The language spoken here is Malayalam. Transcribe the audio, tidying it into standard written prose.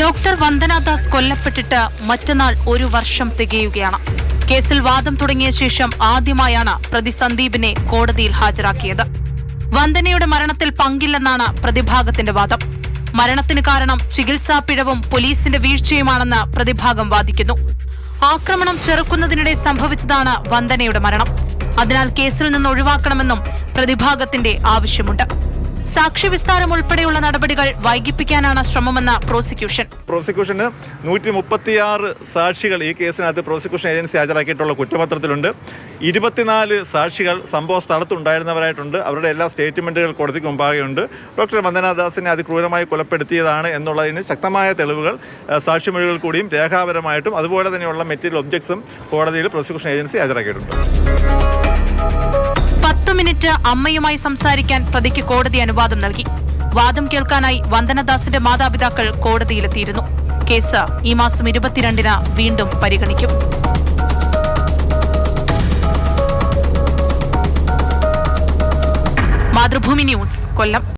ഡോക്ടർ വന്ദനാദാസ് കൊല്ലപ്പെട്ടിട്ട് മറ്റന്നാൾ 1 വർഷം തികയുകയാണ്. കേസിൽ വാദം തുടങ്ങിയ ശേഷം ആദ്യമായാണ് പ്രതി സന്ദീപിനെ കോടതിയിൽ ഹാജരാക്കിയത്. വന്ദനയുടെ മരണത്തിൽ പങ്കില്ലെന്നാണ് പ്രതിഭാഗത്തിന്റെ വാദം. മരണത്തിന് കാരണം ചികിത്സാ പിഴവും പോലീസിന്റെ വീഴ്ചയുമാണെന്ന് പ്രതിഭാഗം വാദിക്കുന്നു. ആക്രമണം ചെറുക്കുന്നതിനിടെ സംഭവിച്ചതാണ് വന്ദനയുടെ മരണം. അതിനാൽ കേസിൽ നിന്ന് ഒഴിവാക്കണമെന്നും പ്രതിഭാഗത്തിന്റെ ആവശ്യമുണ്ട്. സാക്ഷ്യവിസ്താരം ഉൾപ്പെടെയുള്ള നടപടികൾ വൈകിപ്പിക്കാനാണ് ശ്രമമെന്ന് പ്രോസിക്യൂഷന് 136 സാക്ഷികൾ ഈ കേസിനകത്ത് പ്രോസിക്യൂഷൻ ഏജൻസി ഹാജരാക്കിയിട്ടുള്ള കുറ്റപത്രത്തിലുണ്ട്. 24 സാക്ഷികൾ സംഭവ സ്ഥലത്തുണ്ടായിരുന്നവരായിട്ടുണ്ട്. അവരുടെ എല്ലാ സ്റ്റേറ്റ്മെന്റുകൾ കോടതിക്ക് മുമ്പാകെയുണ്ട്. ഡോക്ടർ വന്ദനാദാസിനെ അതിക്രൂരമായി കൊലപ്പെടുത്തിയതാണ് എന്നുള്ളതിന് ശക്തമായ തെളിവുകൾ സാക്ഷിമൊഴികൾ കൂടിയും രേഖാപരമായിട്ടും അതുപോലെ തന്നെയുള്ള മെറ്റീരിയൽ ഒബ്ജക്ട്സും കോടതിയിൽ പ്രോസിക്യൂഷൻ ഏജൻസി ഹാജരാക്കിയിട്ടുണ്ട്. 10 മിനിറ്റ് അമ്മയുമായി സംസാരിക്കാൻ പ്രതിക്ക് കോടതി അനുവാദം നൽകി. വാദം കേൾക്കാനായി വന്ദനദാസിന്റെ മാതാപിതാക്കൾ കോടതിയിലെത്തിയിരുന്നു. കേസ് ഈ മാസം 22-ന് വീണ്ടും പരിഗണിക്കും. മാതൃഭൂമി ന്യൂസ്, കൊല്ലം.